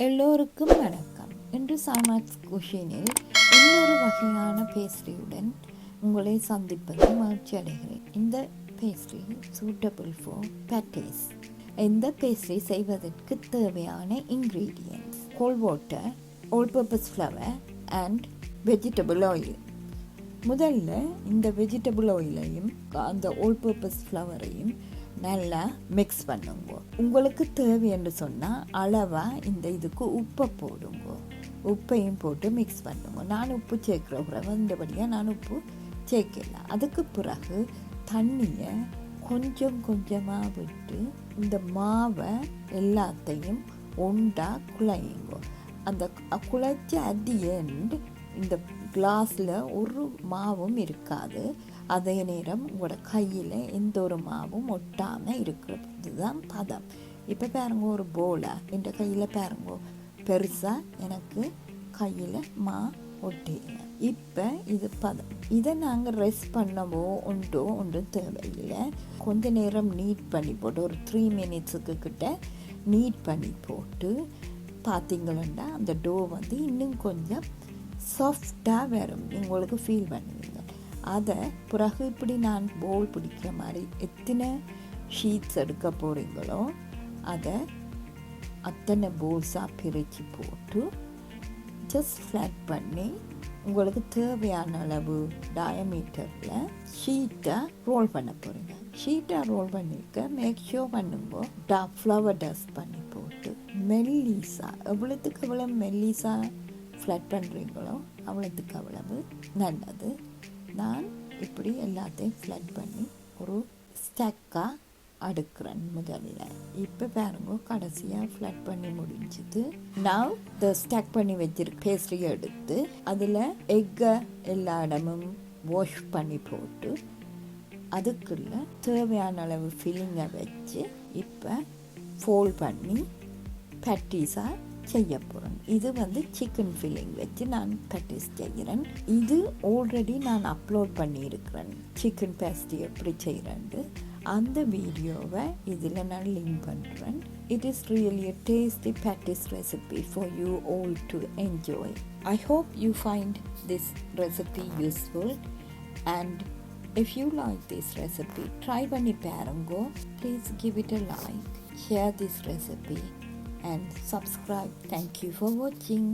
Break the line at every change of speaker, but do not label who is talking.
எல்லோருக்கும் வணக்கம். இன்று சாமாக்ஸ் குஷினில் இன்னொரு வகையான பேஸ்ட்ரியுடன் உங்களை சந்திப்பது மகிழ்ச்சி அடைகிறேன். இந்த பேஸ்ட்ரி சூட்டபிள் ஃபார் பேட்டீஸ். இந்த பேஸ்ட்ரி செய்வதற்கு தேவையான ingredients: cold water, all purpose flower and vegetable oil. முதல்ல இந்த வெஜிடபிள் ஆயிலையும் அந்த ஆல் பர்பஸ் ஃப்ளவரையும் நல்லா மிக்ஸ் பண்ணுங்க. உங்களுக்கு தேவை என்று சொன்னால் அளவாக இந்த இதுக்கு உப்பை போடுங்க. உப்பையும் போட்டு மிக்ஸ் பண்ணுங்க. நான் உப்பு சேர்க்குற வந்தபடியாக நான் உப்பு சேர்க்கல. அதுக்கு பிறகு தண்ணியை கொஞ்சம் கொஞ்சமாக விட்டு இந்த மாவை எல்லாத்தையும் ஒண்டா குழையுங்க. அந்த குழைச்சி அட் தி எண்ட் இந்த கிளாஸில் ஒரு மாவும் இருக்காது. அதே நேரம் உங்களோட கையில் எந்த ஒரு மாவும் ஒட்டாமல் இருக்கிறது தான் பதம். இப்போ பாருங்க, ஒரு போலை என் கையில் பாருங்க, பெருசாக எனக்கு கையில் மா ஒட்டிங்க. இப்போ இது பதம். இதை நாங்கள் ரெஸ்ட் பண்ணவோ ஒன்றும் தேவையில்லை. கொஞ்ச நேரம் நீட் பண்ணி போட்டு ஒரு 3 மினிட்ஸுக்கு கிட்ட நீட் பண்ணி போட்டு பார்த்தீங்களா அந்த டோ வந்து இன்னும் கொஞ்சம் சாஃப்டாக வரும். உங்களுக்கு ஃபீல் பண்ணுவீங்க. அதை பிறகு இப்படி நான் போல் பிடிக்கிற மாதிரி எத்தனை ஷீட்ஸ் எடுக்க போகிறீங்களோ அதை அத்தனை போல்ஸாக பிரித்து போட்டு ஜஸ்ட் ஃப்ளாட் பண்ணி உங்களுக்கு தேவையான அளவு டயமீட்டரில் ஷீட்டை ரோல் பண்ண போகிறீங்க. ஷீட்டை ரோல் பண்ணிக்க மேக் ஷோர் பண்ணுங்க ஃப்ளவர் டஸ்ட் பண்ணி போட்டு மெல்லிஸாக எவ்வளோத்துக்கு எவ்வளோ மெல்லிஸாக ஃப்ளாட் பண்ணுறீங்களோ அவ்வளோத்துக்கு அவ்வளவு நல்லது. நான் இப்படி எல்லாத்தையும் ஃப்ளாட் பண்ணி ஒரு ஸ்டாக்காக அடுக்கிறேன் முதல்ல. இப்போ பாருங்க, கடைசியாக ஃப்ளாட் பண்ணி முடிஞ்சது. நான் இந்த ஸ்டாக் பண்ணி வச்சிருக்க பேஸ்ட்ரியை எடுத்து அதில் எக்கை எல்லா இடமும் வாஷ் பண்ணி போட்டு அதுக்குள்ள தேவையான அளவு ஃபில்லிங்கை வச்சு இப்போ ஃபோல்ட் பண்ணி பேட்டீஸாக செய்ய போகிறேன். இது வந்து சிக்கன் ஃபில்லிங் வச்சு நான் பேட்டீஸ் செய்கிறேன். இது ஆல்ரெடி நான் அப்லோட் பண்ணியிருக்கிறேன். சிக்கன் பேஸ்ட்ரி எப்படி செய்கிறேன்னு அந்த வீடியோவை இதில் நான் லிங்க் பண்ணுறேன். It is really a tasty patties recipe for you all to enjoy. I hope you find this recipe useful, and if you like this recipe, try பண்ணி பாருங்க. Please give it a like, share this recipe and subscribe. Thank you for watching.